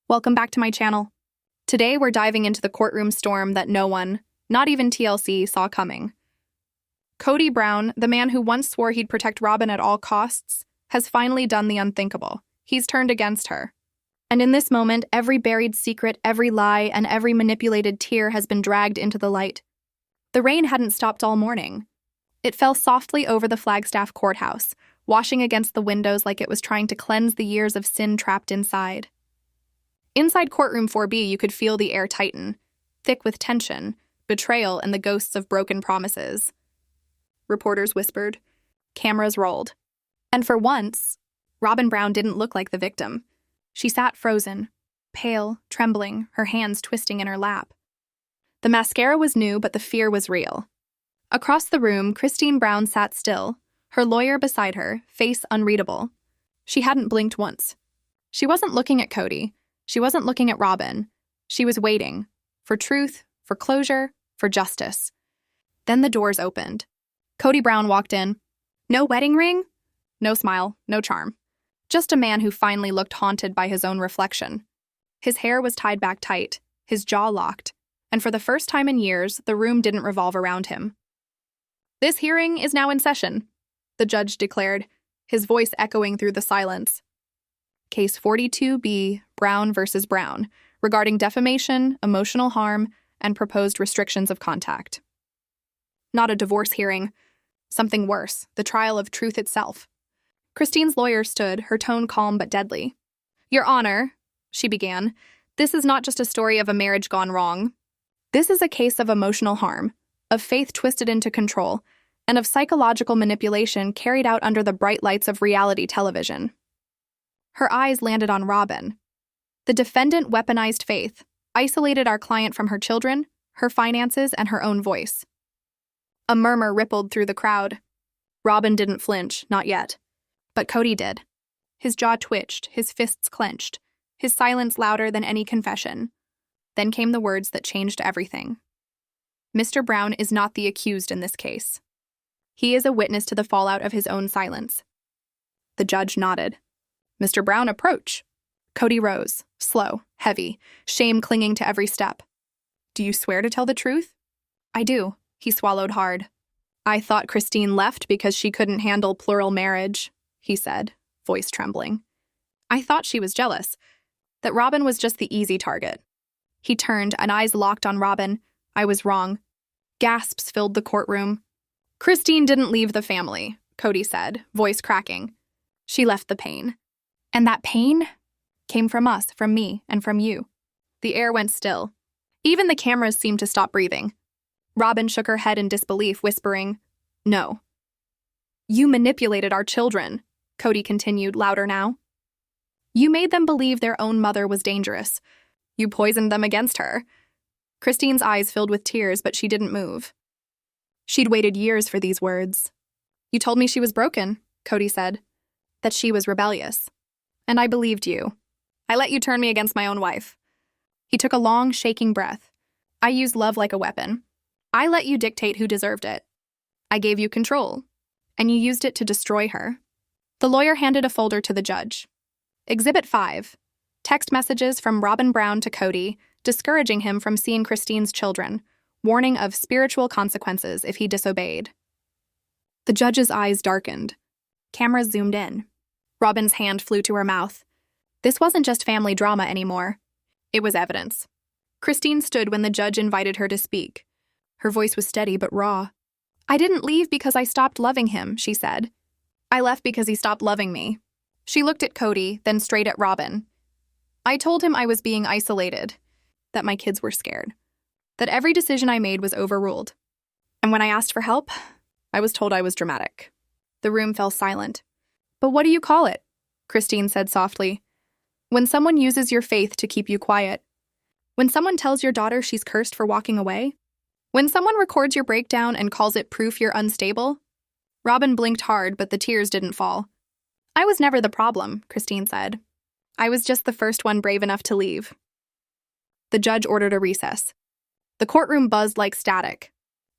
Welcome back to my channel. Today we're diving into the courtroom storm that no one, not even TLC, saw coming. Kody Brown, the man who once swore he'd protect Robyn at all costs, has finally done the unthinkable. He's turned against her. And in this moment, every buried secret, every lie, and every manipulated tear has been dragged into the light. The rain hadn't stopped all morning. It fell softly over the Flagstaff courthouse, washing against the windows like it was trying to cleanse the years of sin trapped inside. Inside courtroom 4B, you could feel the air tighten, thick with tension, betrayal, and the ghosts of broken promises. Reporters whispered. Cameras rolled. And for once, Robyn Brown didn't look like the victim. She sat frozen, pale, trembling, her hands twisting in her lap. The mascara was new, but the fear was real. Across the room, Christine Brown sat still, her lawyer beside her, face unreadable. She hadn't blinked once. She wasn't looking at Kody. She wasn't looking at Robyn. She was waiting. For truth, for closure, for justice. Then the doors opened. Kody Brown walked in. No wedding ring? No smile, no charm. Just a man who finally looked haunted by his own reflection. His hair was tied back tight, his jaw locked, and for the first time in years, the room didn't revolve around him. This hearing is now in session, the judge declared, his voice echoing through the silence. Case 42B, Brown versus Brown, regarding defamation, emotional harm, and proposed restrictions of contact. Not a divorce hearing. Something worse, the trial of truth itself. Christine's lawyer stood, her tone calm but deadly. Your Honor, she began, this is not just a story of a marriage gone wrong. This is a case of emotional harm, of faith twisted into control, and of psychological manipulation carried out under the bright lights of reality television. Her eyes landed on Robyn. The defendant weaponized faith, isolated our client from her children, her finances, and her own voice. A murmur rippled through the crowd. Robyn didn't flinch, not yet. But Kody did. His jaw twitched, his fists clenched, his silence louder than any confession. Then came the words that changed everything. Mr. Brown is not the accused in this case. He is a witness to the fallout of his own silence. The judge nodded. Mr. Brown, approach. Kody rose, slow, heavy, shame clinging to every step. Do you swear to tell the truth? I do, he swallowed hard. I thought Christine left because she couldn't handle plural marriage, he said, voice trembling. I thought she was jealous, that Robyn was just the easy target. He turned, and eyes locked on Robyn. I was wrong. Gasps filled the courtroom. Christine didn't leave the family, Kody said, voice cracking. She left the pain. And that pain came from us, from me, and from you. The air went still. Even the cameras seemed to stop breathing. Robyn shook her head in disbelief, whispering, No. You manipulated our children, Kody continued, louder now. You made them believe their own mother was dangerous. You poisoned them against her. Christine's eyes filled with tears, but she didn't move. She'd waited years for these words. You told me she was broken, Kody said, that she was rebellious. And I believed you. I let you turn me against my own wife. He took a long, shaking breath. I used love like a weapon. I let you dictate who deserved it. I gave you control, and you used it to destroy her. The lawyer handed a folder to the judge. Exhibit 5. Text messages from Robyn Brown to Kody, discouraging him from seeing Christine's children, warning of spiritual consequences if he disobeyed. The judge's eyes darkened. Cameras zoomed in. Robyn's hand flew to her mouth. This wasn't just family drama anymore. It was evidence. Christine stood when the judge invited her to speak. Her voice was steady but raw. I didn't leave because I stopped loving him, she said. I left because he stopped loving me. She looked at Kody, then straight at Robyn. I told him I was being isolated, that my kids were scared, that every decision I made was overruled. And when I asked for help, I was told I was dramatic. The room fell silent. But what do you call it? Christine said softly. When someone uses your faith to keep you quiet. When someone tells your daughter she's cursed for walking away. When someone records your breakdown and calls it proof you're unstable. Robyn blinked hard, but the tears didn't fall. I was never the problem, Christine said. I was just the first one brave enough to leave. The judge ordered a recess. The courtroom buzzed like static.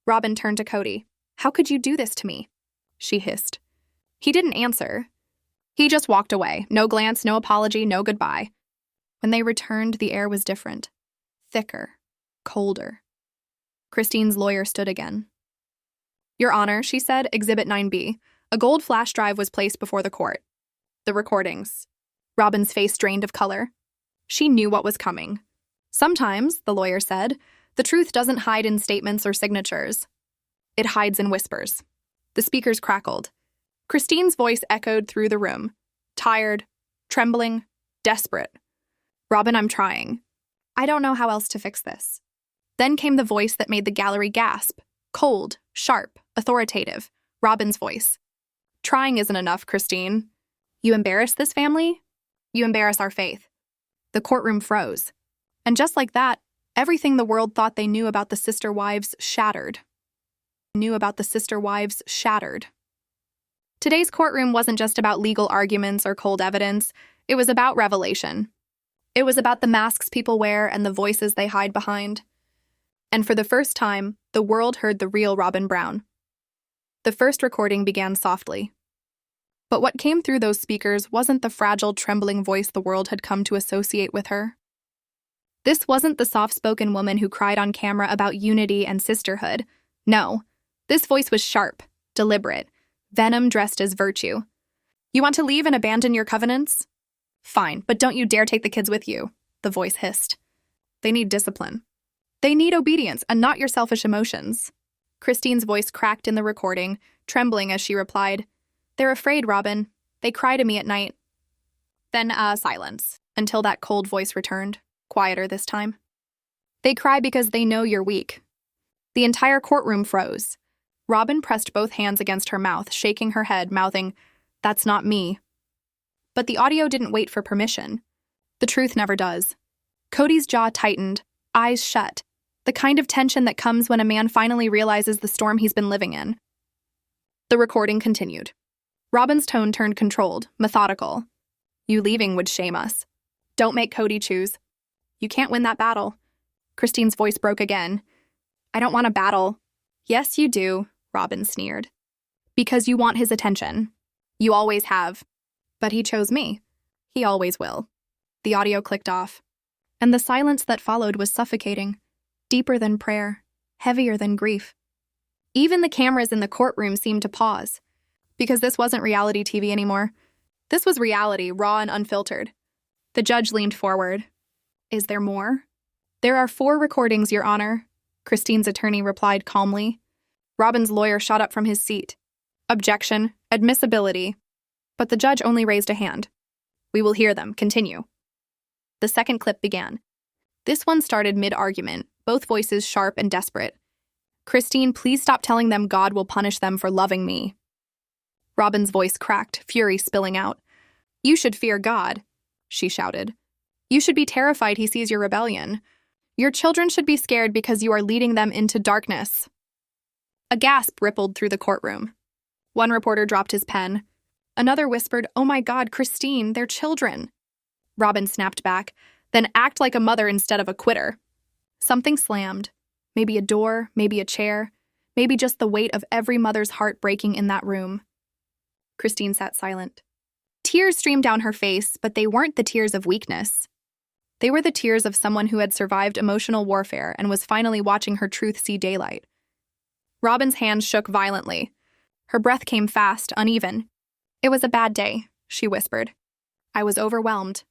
Robyn turned to Kody. How could you do this to me? She hissed. He didn't answer. He just walked away. No glance, no apology, no goodbye. When they returned, the air was different. Thicker. Colder. Christine's lawyer stood again. "Your Honor," she said, Exhibit 9B. A gold flash drive was placed before the court. The recordings. Robyn's face drained of color. She knew what was coming. "Sometimes," the lawyer said, "the truth doesn't hide in statements or signatures. It hides in whispers." The speakers crackled. Christine's voice echoed through the room. Tired, trembling, desperate. "Robyn, I'm trying. I don't know how else to fix this." Then came the voice that made the gallery gasp. Cold, sharp, authoritative. Robyn's voice. "Trying isn't enough, Christine. You embarrass this family? You embarrass our faith." The courtroom froze. And just like that, everything the world thought they knew about the sister wives shattered. Today's courtroom wasn't just about legal arguments or cold evidence. It was about revelation. It was about the masks people wear and the voices they hide behind. And for the first time, the world heard the real Robyn Brown. The first recording began softly. But what came through those speakers wasn't the fragile, trembling voice the world had come to associate with her. This wasn't the soft-spoken woman who cried on camera about unity and sisterhood. No, this voice was sharp, deliberate, venom dressed as virtue. "You want to leave and abandon your covenants? Fine, but don't you dare take the kids with you," the voice hissed. "They need discipline. They need obedience and not your selfish emotions." Christine's voice cracked in the recording, trembling as she replied, "They're afraid, Robyn. They cry to me at night." Then, silence, until that cold voice returned, quieter this time. "They cry because they know you're weak." The entire courtroom froze. Robyn pressed both hands against her mouth, shaking her head, mouthing, "That's not me." But the audio didn't wait for permission. The truth never does. Kody's jaw tightened, eyes shut, the kind of tension that comes when a man finally realizes the storm he's been living in. The recording continued. Robyn's tone turned controlled, methodical. "You leaving would shame us. Don't make Kody choose. You can't win that battle." Christine's voice broke again. "I don't want a battle." "Yes, you do," Robyn sneered. "Because you want his attention. You always have. But he chose me. He always will." The audio clicked off. And the silence that followed was suffocating, deeper than prayer, heavier than grief. Even the cameras in the courtroom seemed to pause. Because this wasn't reality TV anymore. This was reality, raw and unfiltered. The judge leaned forward. "Is there more?" "There are 4 recordings, Your Honor," Christine's attorney replied calmly. Robyn's lawyer shot up from his seat. "Objection, admissibility." But the judge only raised a hand. "We will hear them. Continue." The second clip began. This one started mid-argument, both voices sharp and desperate. "Christine, please stop telling them God will punish them for loving me." Robyn's voice cracked, fury spilling out. "You should fear God," she shouted. "You should be terrified he sees your rebellion. Your children should be scared because you are leading them into darkness." A gasp rippled through the courtroom. One reporter dropped his pen. Another whispered, "Oh my God, Christine, they're children." Robyn snapped back, "Then act like a mother instead of a quitter." Something slammed. Maybe a door, maybe a chair, maybe just the weight of every mother's heart breaking in that room. Christine sat silent. Tears streamed down her face, but they weren't the tears of weakness. They were the tears of someone who had survived emotional warfare and was finally watching her truth see daylight. Robyn's hands shook violently. Her breath came fast, uneven. "It was a bad day," she whispered. "I was overwhelmed.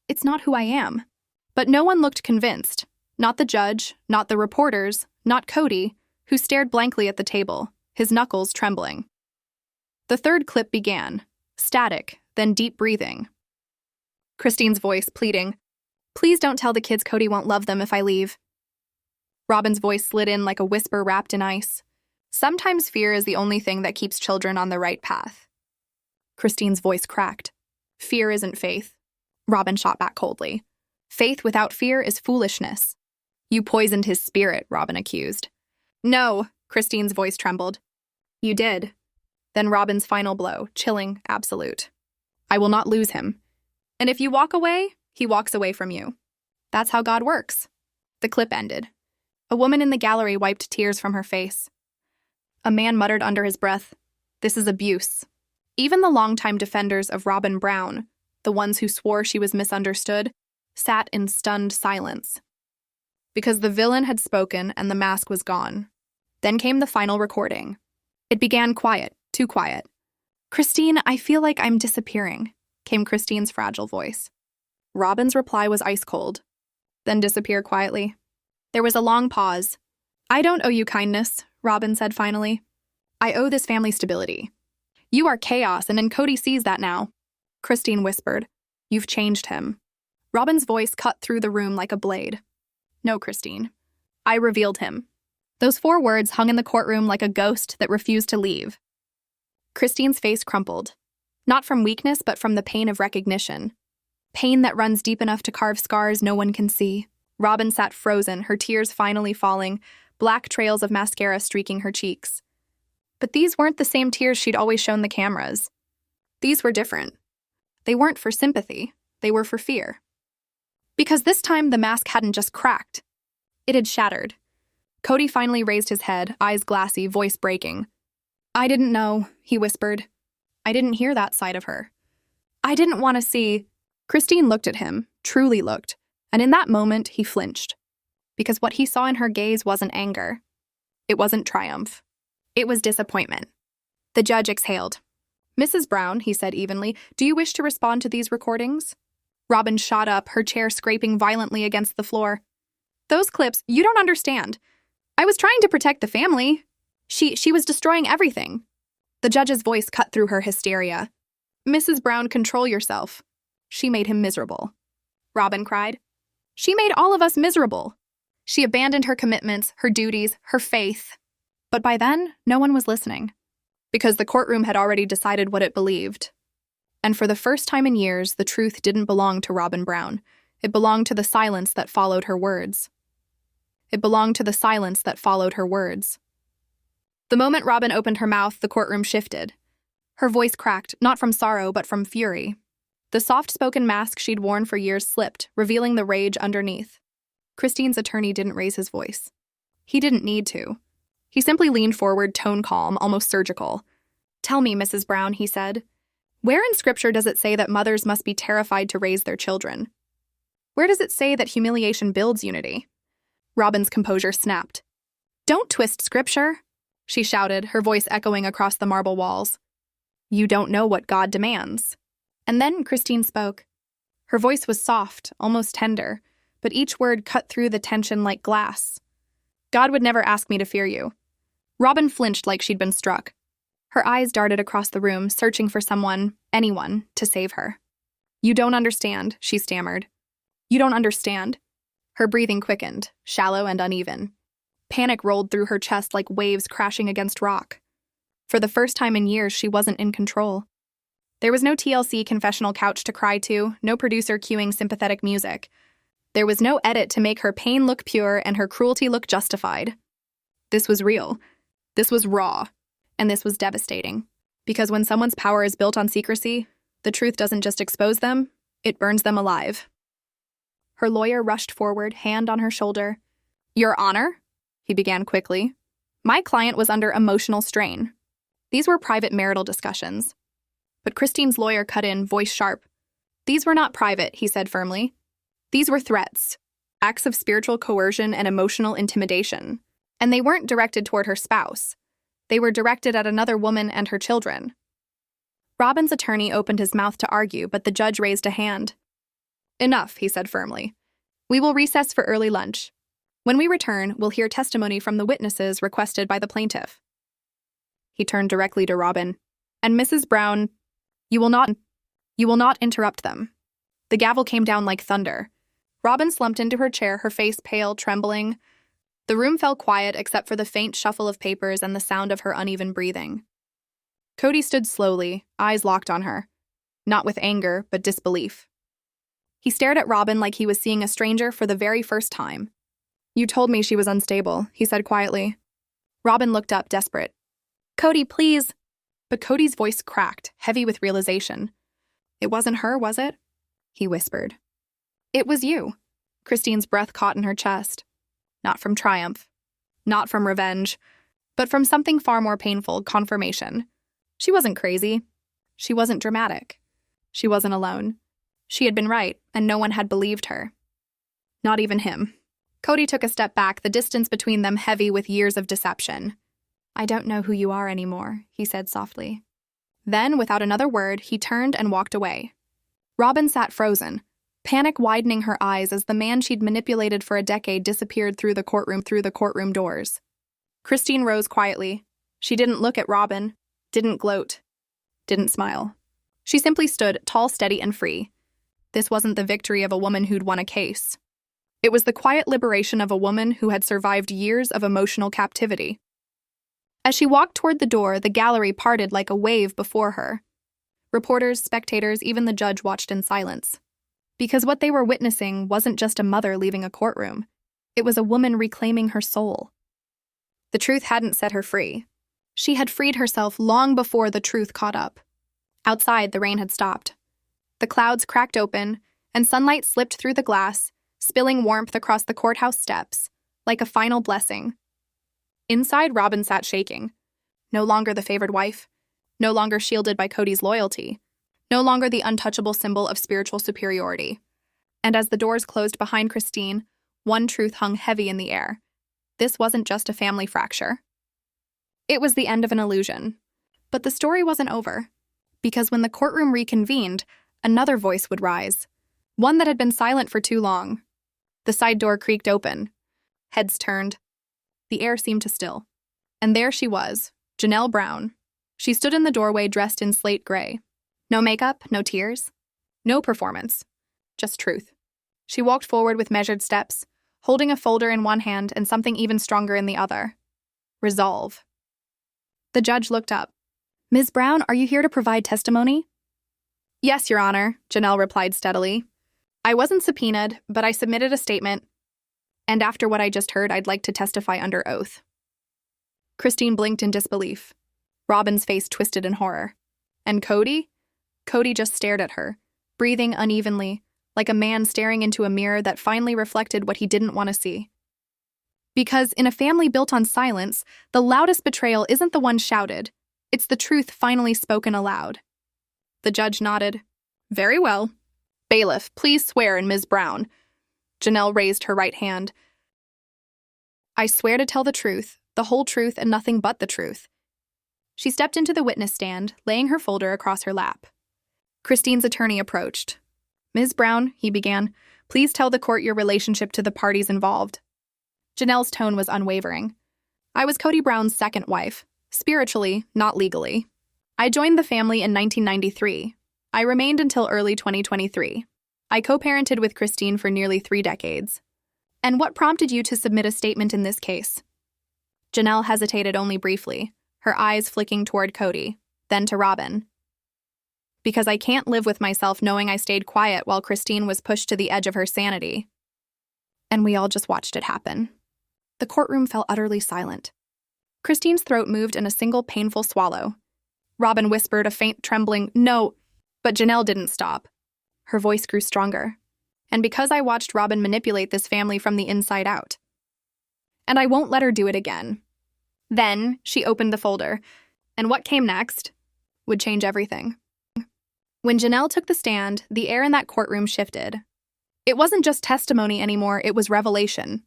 It's not who I am." But no one looked convinced. Not the judge, not the reporters, not Kody, who stared blankly at the table, his knuckles trembling. The third clip began, static, then deep breathing. Christine's voice pleading, "Please don't tell the kids Kody won't love them if I leave." Robyn's voice slid in like a whisper wrapped in ice. "Sometimes fear is the only thing that keeps children on the right path." Christine's voice cracked. "Fear isn't faith." Robyn shot back coldly. "Faith without fear is foolishness." "You poisoned his spirit," Robyn accused. "No," Christine's voice trembled. "You did." Then Robyn's final blow, chilling, absolute. "I will not lose him. And if you walk away, he walks away from you. That's how God works." The clip ended. A woman in the gallery wiped tears from her face. A man muttered under his breath, "This is abuse." Even the longtime defenders of Robyn Brown, the ones who swore she was misunderstood, sat in stunned silence. Because the villain had spoken and the mask was gone. Then came the final recording. It began quiet, too quiet. "Christine, I feel like I'm disappearing," came Christine's fragile voice. Robyn's reply was ice cold, then disappear quietly. There was a long pause. "I don't owe you kindness," Robyn said finally. "I owe this family stability. You are chaos, and Kody sees that now." Christine whispered, "You've changed him." Robyn's voice cut through the room like a blade. "No, Christine. I revealed him." Those 4 words hung in the courtroom like a ghost that refused to leave. Christine's face crumpled, not from weakness but from the pain of recognition. Pain that runs deep enough to carve scars no one can see. Robyn sat frozen, her tears finally falling, black trails of mascara streaking her cheeks. But these weren't the same tears she'd always shown the cameras. These were different. They weren't for sympathy, they were for fear. Because this time the mask hadn't just cracked. It had shattered. Kody finally raised his head, eyes glassy, voice breaking. "I didn't know," he whispered. "I didn't hear that side of her. I didn't want to see." Christine looked at him, truly looked, and in that moment he flinched. Because what he saw in her gaze wasn't anger. It wasn't triumph. It was disappointment. The judge exhaled. "Mrs. Brown," he said evenly, "do you wish to respond to these recordings?" Robyn shot up, her chair scraping violently against the floor. "Those clips, you don't understand. I was trying to protect the family. She was destroying everything." The judge's voice cut through her hysteria. "Mrs. Brown, control yourself. She made him miserable." Robyn cried. "She made all of us miserable. She abandoned her commitments, her duties, her faith." But by then, no one was listening. Because the courtroom had already decided what it believed. And for the first time in years, the truth didn't belong to Robyn Brown. It belonged to the silence that followed her words. It belonged to the silence that followed her words. The moment Robyn opened her mouth, the courtroom shifted. Her voice cracked, not from sorrow, but from fury. The soft-spoken mask she'd worn for years slipped, revealing the rage underneath. Christine's attorney didn't raise his voice. He didn't need to. He simply leaned forward, tone calm, almost surgical. "Tell me, Mrs. Brown," he said. "Where in Scripture does it say that mothers must be terrified to raise their children? Where does it say that humiliation builds unity?" Robyn's composure snapped. "Don't twist Scripture," she shouted, her voice echoing across the marble walls. "You don't know what God demands." And then Christine spoke. Her voice was soft, almost tender, but each word cut through the tension like glass. "God would never ask me to fear you." Robyn flinched like she'd been struck. Her eyes darted across the room, searching for someone, anyone, to save her. "You don't understand," she stammered. "You don't understand." Her breathing quickened, shallow and uneven. Panic rolled through her chest like waves crashing against rock. For the first time in years, she wasn't in control. There was no TLC confessional couch to cry to, no producer cueing sympathetic music. There was no edit to make her pain look pure and her cruelty look justified. This was real. This was raw. And this was devastating. Because when someone's power is built on secrecy, the truth doesn't just expose them, it burns them alive. Her lawyer rushed forward, hand on her shoulder. "Your Honor," he began quickly. "My client was under emotional strain. These were private marital discussions." But Christine's lawyer cut in, voice sharp. "These were not private," he said firmly. "These were threats, acts of spiritual coercion and emotional intimidation. And they weren't directed toward her spouse. They were directed at another woman and her children." Robyn's attorney opened his mouth to argue, but the judge raised a hand. "Enough," he said firmly. "We will recess for early lunch. When we return, we'll hear testimony from the witnesses requested by the plaintiff." He turned directly to Robyn. "And Mrs. Brown, you will not interrupt them." The gavel came down like thunder. Robyn slumped into her chair, her face pale, trembling. The room fell quiet except for the faint shuffle of papers and the sound of her uneven breathing. Kody stood slowly, eyes locked on her. Not with anger, but disbelief. He stared at Robyn like he was seeing a stranger for the very first time. "You told me she was unstable," he said quietly. Robyn looked up, desperate. "Kody, please." But Kody's voice cracked, heavy with realization. "It wasn't her, was it?" he whispered. "It was you." Christine's breath caught in her chest. Not from triumph. Not from revenge. But from something far more painful, confirmation. She wasn't crazy. She wasn't dramatic. She wasn't alone. She had been right, and no one had believed her. Not even him. Kody took a step back, the distance between them heavy with years of deception. "I don't know who you are anymore," he said softly. Then, without another word, he turned and walked away. Robyn sat frozen, panic widening her eyes as the man she'd manipulated for a decade disappeared through the courtroom doors. Christine rose quietly. She didn't look at Robyn, didn't gloat, didn't smile. She simply stood, tall, steady, and free. This wasn't the victory of a woman who'd won a case. It was the quiet liberation of a woman who had survived years of emotional captivity. As she walked toward the door, the gallery parted like a wave before her. Reporters, spectators, even the judge watched in silence. Because what they were witnessing wasn't just a mother leaving a courtroom. It was a woman reclaiming her soul. The truth hadn't set her free. She had freed herself long before the truth caught up. Outside, the rain had stopped. The clouds cracked open, and sunlight slipped through the glass, spilling warmth across the courthouse steps, like a final blessing. Inside, Robyn sat shaking. No longer the favored wife, no longer shielded by Kody's loyalty, no longer the untouchable symbol of spiritual superiority. And as the doors closed behind Christine, one truth hung heavy in the air. This wasn't just a family fracture. It was the end of an illusion. But the story wasn't over. Because when the courtroom reconvened, another voice would rise. One that had been silent for too long. The side door creaked open. Heads turned. The air seemed to still. And there she was, Janelle Brown. She stood in the doorway dressed in slate gray. No makeup, no tears, no performance. Just truth. She walked forward with measured steps, holding a folder in one hand and something even stronger in the other. Resolve. The judge looked up. "Ms. Brown, are you here to provide testimony?" "Yes, Your Honor," Janelle replied steadily. "I wasn't subpoenaed, but I submitted a statement. And after what I just heard, I'd like to testify under oath." Christine blinked in disbelief. Robyn's face twisted in horror. And Kody? Kody just stared at her, breathing unevenly, like a man staring into a mirror that finally reflected what he didn't want to see. Because in a family built on silence, the loudest betrayal isn't the one shouted. It's the truth finally spoken aloud. The judge nodded. "Very well. Bailiff, please swear in Ms. Brown." Janelle raised her right hand. "I swear to tell the truth, the whole truth, and nothing but the truth." She stepped into the witness stand, laying her folder across her lap. Christine's attorney approached. "Ms. Brown," he began, "please tell the court your relationship to the parties involved." Janelle's tone was unwavering. "I was Kody Brown's second wife, spiritually, not legally. I joined the family in 1993. I remained until early 2023. I co-parented with Christine for nearly 3 decades. And what prompted you to submit a statement in this case?" Janelle hesitated only briefly, her eyes flicking toward Kody, then to Robyn. "Because I can't live with myself knowing I stayed quiet while Christine was pushed to the edge of her sanity." And we all just watched it happen. The courtroom fell utterly silent. Christine's throat moved in a single painful swallow. Robyn whispered a faint, trembling, "No," but Janelle didn't stop. Her voice grew stronger. "And because I watched Robyn manipulate this family from the inside out. And I won't let her do it again." Then she opened the folder, and what came next would change everything. When Janelle took the stand, the air in that courtroom shifted. It wasn't just testimony anymore, it was revelation.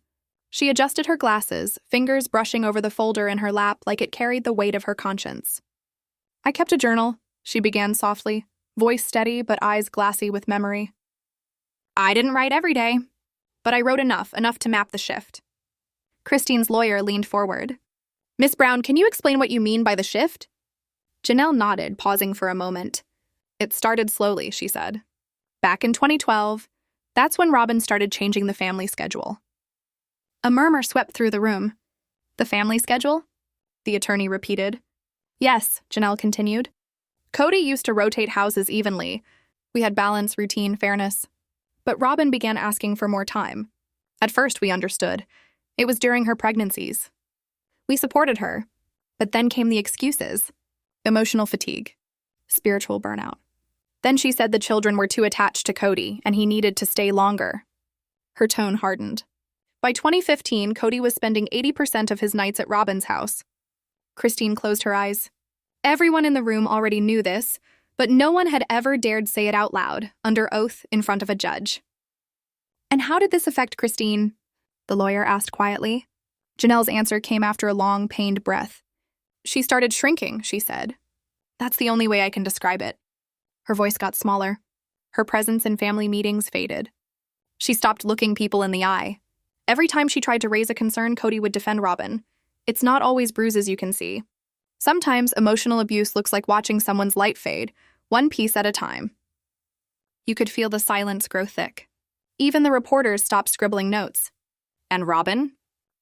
She adjusted her glasses, fingers brushing over the folder in her lap like it carried the weight of her conscience. "I kept a journal," she began softly, voice steady but eyes glassy with memory. "I didn't write every day, but I wrote enough to map the shift." Christine's lawyer leaned forward. "Miss Brown, can you explain what you mean by the shift?" Janelle nodded, pausing for a moment. "It started slowly," she said. "Back in 2012, that's when Robyn started changing the family schedule." A murmur swept through the room. "The family schedule?" the attorney repeated. "Yes," Janelle continued. "Kody used to rotate houses evenly. We had balance, routine, fairness. But Robyn began asking for more time. At first, we understood. It was during her pregnancies. We supported her. But then came the excuses. Emotional fatigue. Spiritual burnout. Then she said the children were too attached to Kody and he needed to stay longer." Her tone hardened. By 2015, Kody was spending 80% of his nights at Robyn's house. Christine closed her eyes. Everyone in the room already knew this, but no one had ever dared say it out loud, under oath, in front of a judge. "And how did this affect Christine?" the lawyer asked quietly. Janelle's answer came after a long, pained breath. "She started shrinking," she said. "That's the only way I can describe it." Her voice got smaller. Her presence in family meetings faded. She stopped looking people in the eye. Every time she tried to raise a concern, Kody would defend Robyn. "It's not always bruises you can see. Sometimes emotional abuse looks like watching someone's light fade, one piece at a time." You could feel the silence grow thick. Even the reporters stopped scribbling notes. "And Robyn?"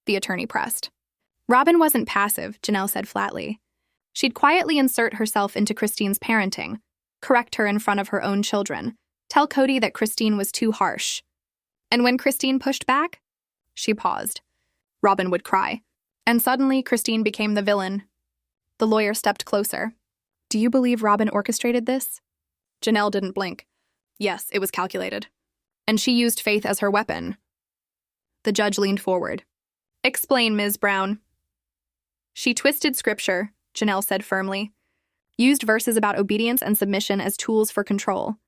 the attorney pressed. Robyn wasn't passive, Janelle said flatly. She'd quietly insert herself into Christine's parenting, correct her in front of her own children, tell Kody that Christine was too harsh. And when Christine pushed back, she paused. Robyn would cry. And suddenly, Christine became the villain. The lawyer stepped closer. "Do you believe Robyn orchestrated this?" Janelle didn't blink. "Yes, it was calculated. And she used faith as her weapon." The judge leaned forward. "Explain, Ms. Brown." "She twisted scripture," Janelle said firmly. "Used verses about obedience and submission as tools for control.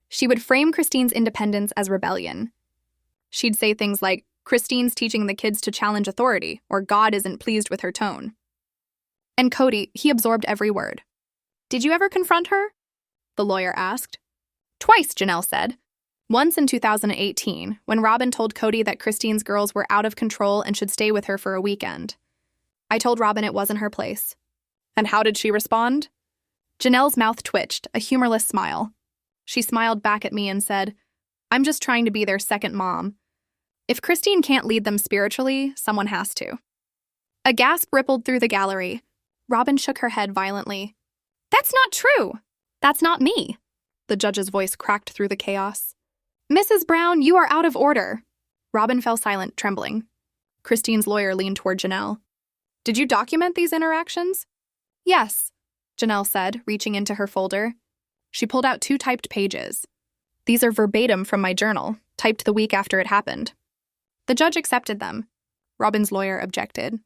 She would frame Christine's independence as rebellion. She'd say things like, 'Christine's teaching the kids to challenge authority,' or 'God isn't pleased with her tone.' And Kody, he absorbed every word." "Did you ever confront her?" the lawyer asked. "Twice," Janelle said. "Once in 2018, when Robyn told Kody that Christine's girls were out of control and should stay with her for a weekend. I told Robyn it wasn't her place." "And how did she respond?" Janelle's mouth twitched, a humorless smile. She smiled back at me and said, "I'm just trying to be their second mom. If Christine can't lead them spiritually, someone has to." A gasp rippled through the gallery. Robyn shook her head violently. "That's not true. That's not me." The judge's voice cracked through the chaos. "Mrs. Brown, you are out of order." Robyn fell silent, trembling. Christine's lawyer leaned toward Janelle. "Did you document these interactions?" "Yes," Janelle said, reaching into her folder. She pulled out 2 typed pages. "These are verbatim from my journal, typed the week after it happened." The judge accepted them. Robyn's lawyer objected.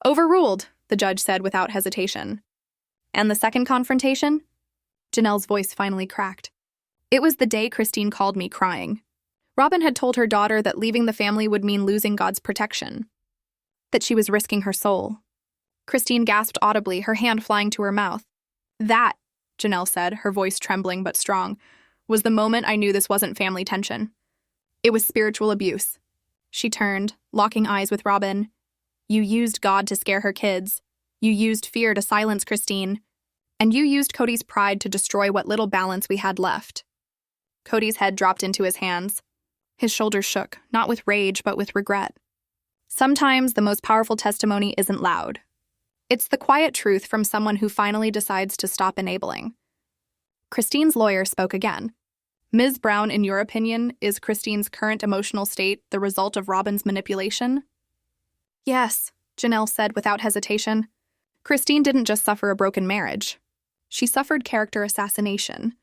"Overruled," the judge said without hesitation. "And the second confrontation?" Janelle's voice finally cracked. "It was the day Christine called me crying. Robyn had told her daughter that leaving the family would mean losing God's protection, that she was risking her soul." Christine gasped audibly, her hand flying to her mouth. "That," Janelle said, her voice trembling but strong, "was the moment I knew this wasn't family tension. It was spiritual abuse." She turned, locking eyes with Robyn. "You used God to scare her kids. You used fear to silence Christine. And you used Kody's pride to destroy what little balance we had left." Kody's head dropped into his hands. His shoulders shook, not with rage, but with regret. Sometimes the most powerful testimony isn't loud. It's the quiet truth from someone who finally decides to stop enabling. Christine's lawyer spoke again. "Ms. Brown, in your opinion, is Christine's current emotional state the result of Robyn's manipulation?" "Yes," Janelle said without hesitation. "Christine didn't just suffer a broken marriage. She suffered character assassination,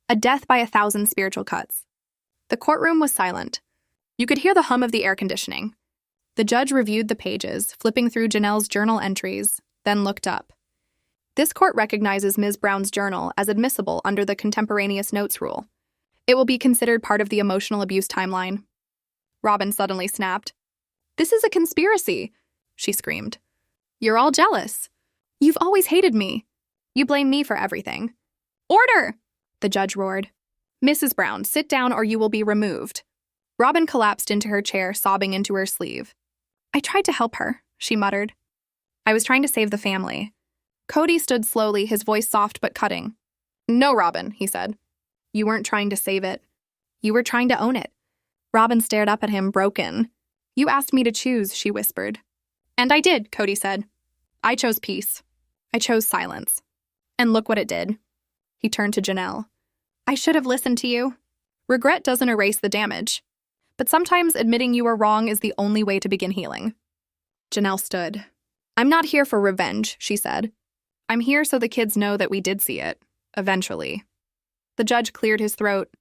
a death by 1,000 spiritual cuts." The courtroom was silent. You could hear the hum of the air conditioning. The judge reviewed the pages, flipping through Janelle's journal entries, then looked up. "This court recognizes Ms. Brown's journal as admissible under the contemporaneous notes rule. It will be considered part of the emotional abuse timeline." Robyn suddenly snapped. "This is a conspiracy," she screamed. "You're all jealous. You've always hated me. You blame me for everything." "Order!" the judge roared. "Mrs. Brown, sit down or you will be removed." Robyn collapsed into her chair, sobbing into her sleeve. "I tried to help her," she muttered. "I was trying to save the family." Kody stood slowly, his voice soft but cutting. "No, Robyn," he said. "You weren't trying to save it. You were trying to own it." Robyn stared up at him, broken. "You asked me to choose," she whispered. "And I did," Kody said. "I chose peace. I chose silence. And look what it did." He turned to Janelle. "I should have listened to you. Regret doesn't erase the damage. But sometimes admitting you were wrong is the only way to begin healing." Janelle stood. "I'm not here for revenge," she said. "I'm here so the kids know that we did see it. Eventually." The judge cleared his throat.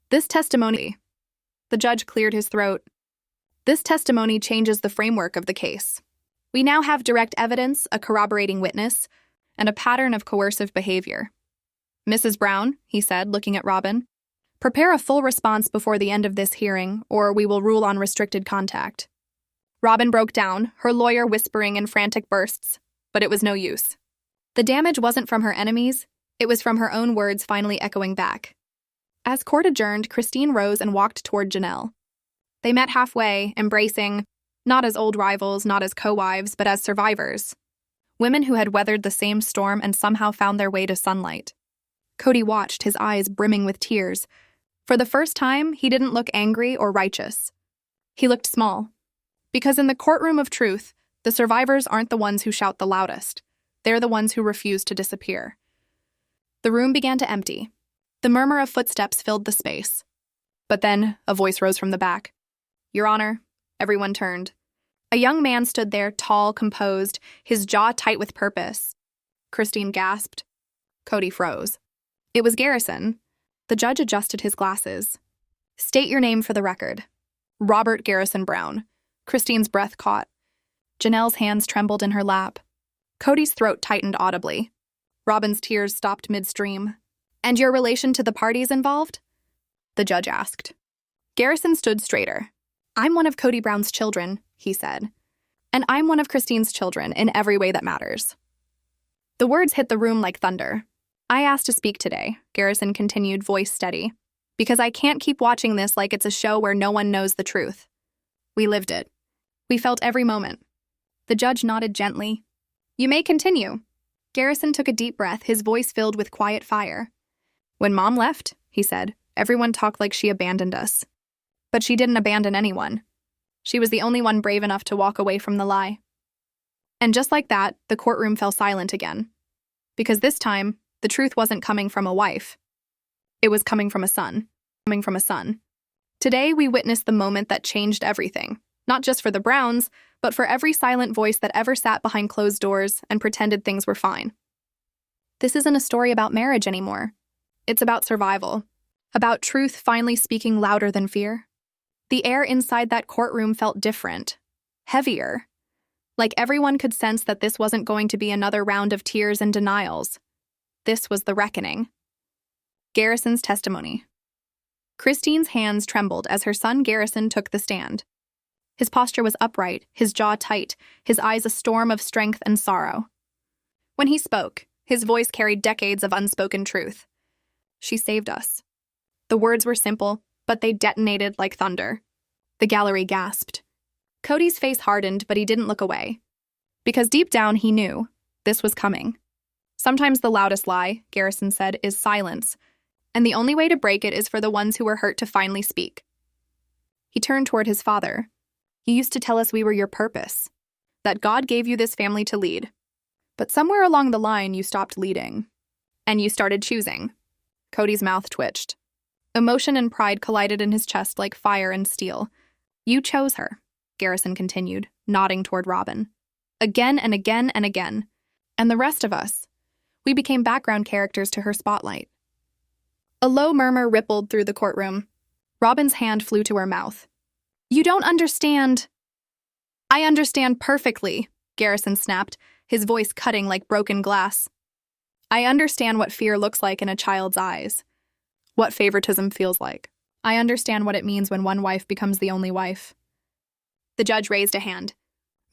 The judge cleared his throat. "This testimony changes the framework of the case. We now have direct evidence, a corroborating witness, and a pattern of coercive behavior. Mrs. Brown, he said, looking at Robyn, prepare a full response before the end of this hearing, or we will rule on restricted contact. Robyn broke down, her lawyer whispering in frantic bursts, but it was no use. The damage wasn't from her enemies, it was from her own words finally echoing back. As court adjourned, Christine rose and walked toward Janelle. They met halfway, embracing, not as old rivals, not as co-wives, but as survivors. Women who had weathered the same storm and somehow found their way to sunlight. Kody watched, his eyes brimming with tears. For the first time, he didn't look angry or righteous. He looked small. Because in the courtroom of truth, the survivors aren't the ones who shout the loudest. They're the ones who refuse to disappear. The room began to empty. The murmur of footsteps filled the space. But then, a voice rose from the back. Your Honor. Everyone turned. A young man stood there, tall, composed, his jaw tight with purpose. Christine gasped. Kody froze. It was Garrison. The judge adjusted his glasses. State your name for the record. Robert Garrison Brown. Christine's breath caught. Janelle's hands trembled in her lap. Kody's throat tightened audibly. Robyn's tears stopped midstream. And your relation to the parties involved? The judge asked. Garrison stood straighter. I'm one of Kody Brown's children, he said. And I'm one of Christine's children in every way that matters. The words hit the room like thunder. I asked to speak today, Garrison continued, voice steady, because I can't keep watching this like it's a show where no one knows the truth. We lived it. We felt every moment. The judge nodded gently. You may continue. Garrison took a deep breath, his voice filled with quiet fire. When Mom left, he said, everyone talked like she abandoned us. But she didn't abandon anyone. She was the only one brave enough to walk away from the lie. And just like that, the courtroom fell silent again. Because this time, the truth wasn't coming from a wife. It was coming from a son. Today, we witnessed the moment that changed everything. Not just for the Browns, but for every silent voice that ever sat behind closed doors and pretended things were fine. This isn't a story about marriage anymore. It's about survival. About truth finally speaking louder than fear. The air inside that courtroom felt different. Heavier. Like everyone could sense that this wasn't going to be another round of tears and denials. This was the reckoning. Garrison's testimony. Christine's hands trembled as her son Garrison took the stand. His posture was upright, his jaw tight, his eyes a storm of strength and sorrow. When he spoke, his voice carried decades of unspoken truth. She saved us. The words were simple, but they detonated like thunder. The gallery gasped. Kody's face hardened, but he didn't look away. Because deep down he knew this was coming. Sometimes the loudest lie, Garrison said, is silence, and the only way to break it is for the ones who were hurt to finally speak. He turned toward his father. You used to tell us we were your purpose, that God gave you this family to lead. But somewhere along the line, you stopped leading. And you started choosing. Kody's mouth twitched. Emotion and pride collided in his chest like fire and steel. You chose her, Garrison continued, nodding toward Robyn. Again and again and again. And the rest of us, we became background characters to her spotlight. A low murmur rippled through the courtroom. Robyn's hand flew to her mouth. You don't understand. I understand perfectly, Garrison snapped, his voice cutting like broken glass. I understand what fear looks like in a child's eyes. What favoritism feels like. I understand what it means when one wife becomes the only wife. The judge raised a hand.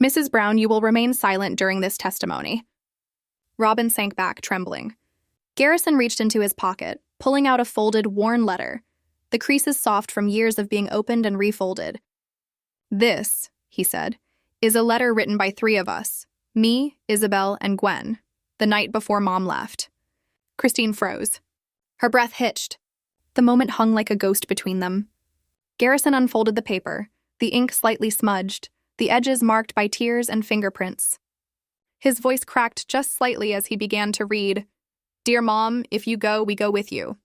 Mrs. Brown, you will remain silent during this testimony. Robyn sank back, trembling. Garrison reached into his pocket, pulling out a folded, worn letter, the creases soft from years of being opened and refolded. This, he said, is a letter written by 3 of us, me, Isabel, and Gwen, the night before Mom left. Christine froze. Her breath hitched. The moment hung like a ghost between them. Garrison unfolded the paper, the ink slightly smudged, the edges marked by tears and fingerprints. His voice cracked just slightly as he began to read, Dear Mom, if you go, we go with you.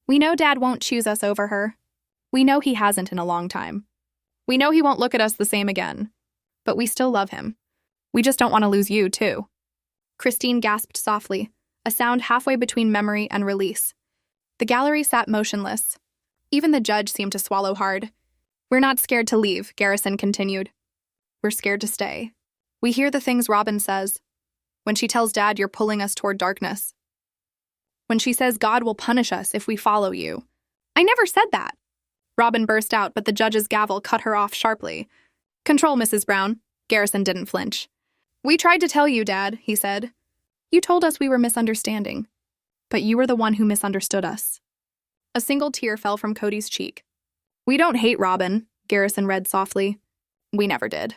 We know Dad won't choose us over her. We know he hasn't in a long time. We know he won't look at us the same again. But we still love him. We just don't want to lose you, too. Christine gasped softly, a sound halfway between memory and release. The gallery sat motionless. Even the judge seemed to swallow hard. We're not scared to leave, Garrison continued. We're scared to stay. We hear the things Robyn says. When she tells Dad you're pulling us toward darkness. when she says God will punish us if we follow you. I never said that. Robyn burst out, but the judge's gavel cut her off sharply. Control, Mrs. Brown. Garrison didn't flinch. We tried to tell you, Dad, he said. You told us we were misunderstanding. But you were the one who misunderstood us. A single tear fell from Kody's cheek. We don't hate Robyn, Garrison read softly. We never did.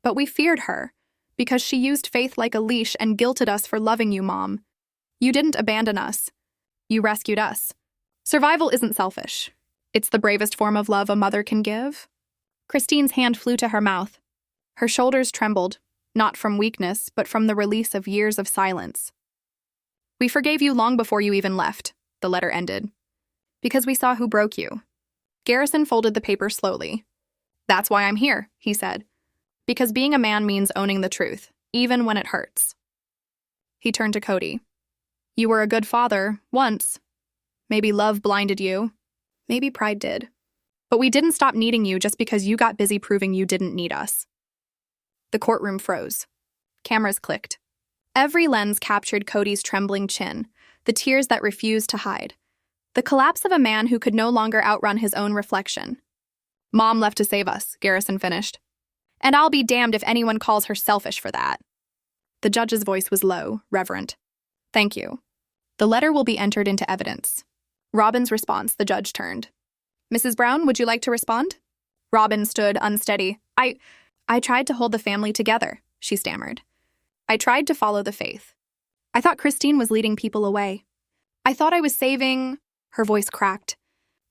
But we feared her, because she used faith like a leash and guilted us for loving you, Mom. You didn't abandon us. You rescued us. Survival isn't selfish. It's the bravest form of love a mother can give. Christine's hand flew to her mouth. Her shoulders trembled, not from weakness, but from the release of years of silence. We forgave you long before you even left, the letter ended. Because we saw who broke you. Garrison folded the paper slowly. That's why I'm here, he said. Because being a man means owning the truth, even when it hurts. He turned to Kody. You were a good father, once. Maybe love blinded you. Maybe pride did. But we didn't stop needing you just because you got busy proving you didn't need us. The courtroom froze. Cameras clicked. Every lens captured Kody's trembling chin, the tears that refused to hide. The collapse of a man who could no longer outrun his own reflection. Mom left to save us, Garrison finished. And I'll be damned if anyone calls her selfish for that. The judge's voice was low, reverent. Thank you. The letter will be entered into evidence. Robyn's response, the judge turned. Mrs. Brown, would you like to respond? Robyn stood unsteady. I tried to hold the family together, she stammered. I tried to follow the faith. I thought Christine was leading people away. I thought I was saving... Her voice cracked.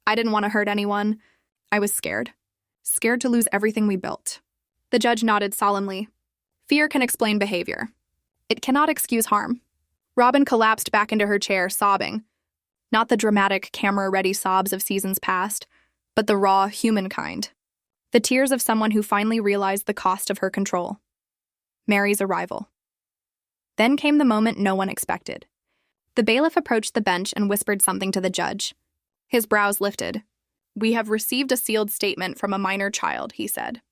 I didn't want to hurt anyone. I was scared. Scared to lose everything we built. The judge nodded solemnly. Fear can explain behavior. It cannot excuse harm. Robyn collapsed back into her chair, sobbing. Not the dramatic, camera-ready sobs of seasons past, but the raw, human kind. The tears of someone who finally realized the cost of her control. Mary's arrival. Then came the moment no one expected. The bailiff approached the bench and whispered something to the judge. His brows lifted. We have received a sealed statement from a minor child, he said.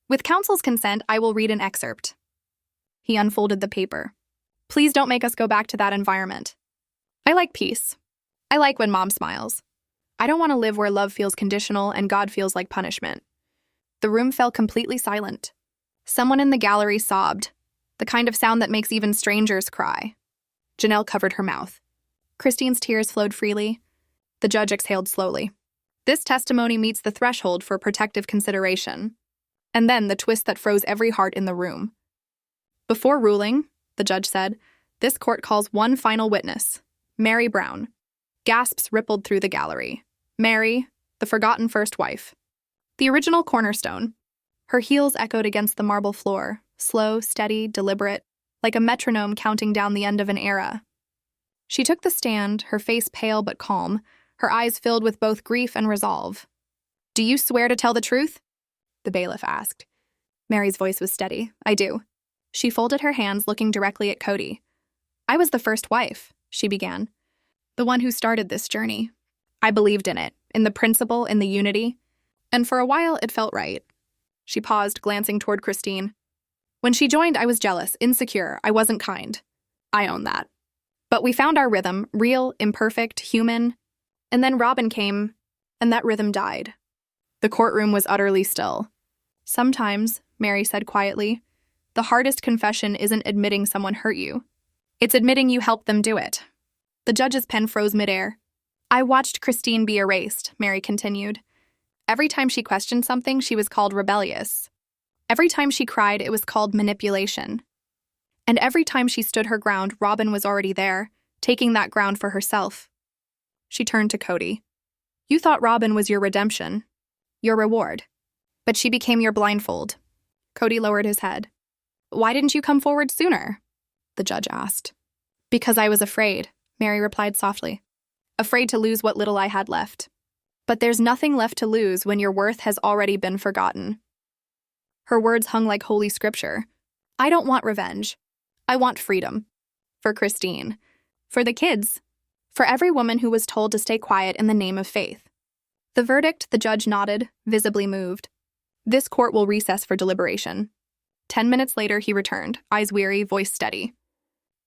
With counsel's consent, I will read an excerpt. He unfolded the paper. Please don't make us go back to that environment. I like peace. I like when Mom smiles. I don't want to live where love feels conditional and God feels like punishment. The room fell completely silent. Someone in the gallery sobbed, the kind of sound that makes even strangers cry. Janelle covered her mouth. Christine's tears flowed freely. The judge exhaled slowly. This testimony meets the threshold for protective consideration. And then the twist that froze every heart in the room. Before ruling, the judge said, this court calls one final witness, Mary Brown. Gasps rippled through the gallery. Mary, the forgotten first wife. The original cornerstone. Her heels echoed against the marble floor, slow, steady, deliberate, like a metronome counting down the end of an era. She took the stand, her face pale but calm, her eyes filled with both grief and resolve. Do you swear to tell the truth? The bailiff asked. Mary's voice was steady. I do. She folded her hands, looking directly at Kody. I was the first wife, she began. The one who started this journey. I believed in it, in the principle, in the unity. And for a while, it felt right. She paused, glancing toward Christine. When she joined, I was jealous, insecure, I wasn't kind. I own that. But we found our rhythm, real, imperfect, human. And then Robyn came, and that rhythm died. The courtroom was utterly still. Sometimes, Mary said quietly, the hardest confession isn't admitting someone hurt you. It's admitting you helped them do it. The judge's pen froze midair. I watched Christine be erased, Mary continued. Every time she questioned something, she was called rebellious. Every time she cried, it was called manipulation. And every time she stood her ground, Robyn was already there, taking that ground for herself. She turned to Kody. You thought Robyn was your redemption, your reward. But she became your blindfold. Kody lowered his head. Why didn't you come forward sooner? The judge asked. Because I was afraid, Mary replied softly. Afraid to lose what little I had left. But there's nothing left to lose when your worth has already been forgotten. Her words hung like holy scripture. I don't want revenge. I want freedom. For Christine. For the kids. For every woman who was told to stay quiet in the name of faith. The verdict, the judge nodded, visibly moved. This court will recess for deliberation. 10 minutes later, he returned, eyes weary, voice steady.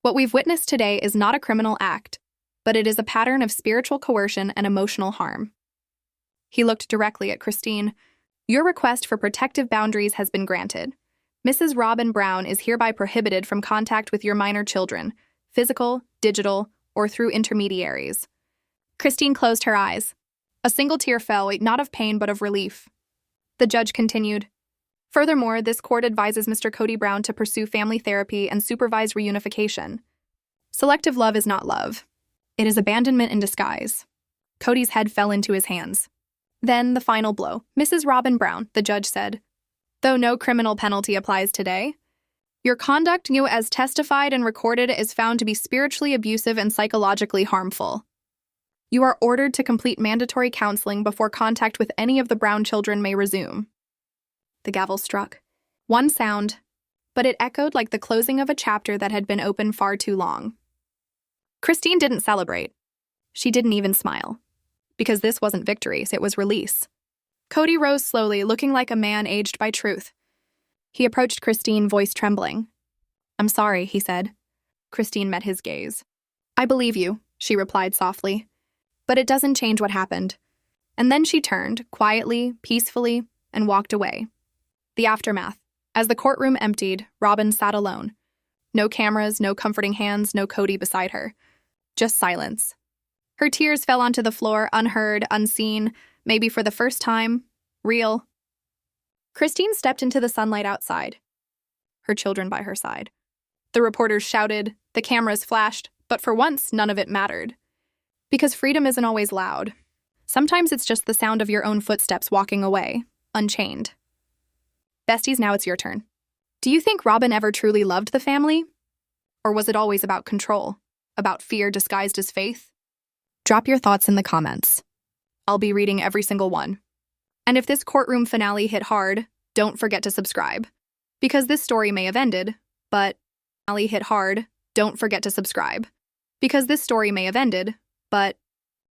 What we've witnessed today is not a criminal act. but it is a pattern of spiritual coercion and emotional harm. He looked directly at Christine. Your request for protective boundaries has been granted. Mrs. Robyn Brown is hereby prohibited from contact with your minor children, physical, digital, or through intermediaries. Christine closed her eyes. A single tear fell, not of pain but of relief. The judge continued. Furthermore, this court advises Mr. Kody Brown to pursue family therapy and supervised reunification. Selective love is not love. It is abandonment in disguise. Kody's head fell into his hands. Then the final blow. Mrs. Robyn Brown, the judge said, though no criminal penalty applies today, your conduct, as testified and recorded, is found to be spiritually abusive and psychologically harmful. You are ordered to complete mandatory counseling before contact with any of the Brown children may resume. The gavel struck. One sound, but it echoed like the closing of a chapter that had been open far too long. Christine didn't celebrate. She didn't even smile. Because this wasn't victory, it was release. Kody rose slowly, looking like a man aged by truth. He approached Christine, voice trembling. I'm sorry, he said. Christine met his gaze. I believe you, she replied softly. But it doesn't change what happened. And then she turned, quietly, peacefully, and walked away. The aftermath. As the courtroom emptied, Robyn sat alone. No cameras, no comforting hands, no Kody beside her. Just silence. Her tears fell onto the floor, unheard, unseen, maybe for the first time, real. Christine stepped into the sunlight outside, her children by her side. The reporters shouted, the cameras flashed, but for once, none of it mattered. Because freedom isn't always loud. Sometimes it's just the sound of your own footsteps walking away, unchained. Besties, now it's your turn. Do you think Robyn ever truly loved the family? Or was it always about control, about fear disguised as faith? Drop your thoughts in the comments. I'll be reading every single one. And if this courtroom finale hit hard, don't forget to subscribe. Because this story may have ended, but finale hit hard, don't forget to subscribe. Because this story may have ended, but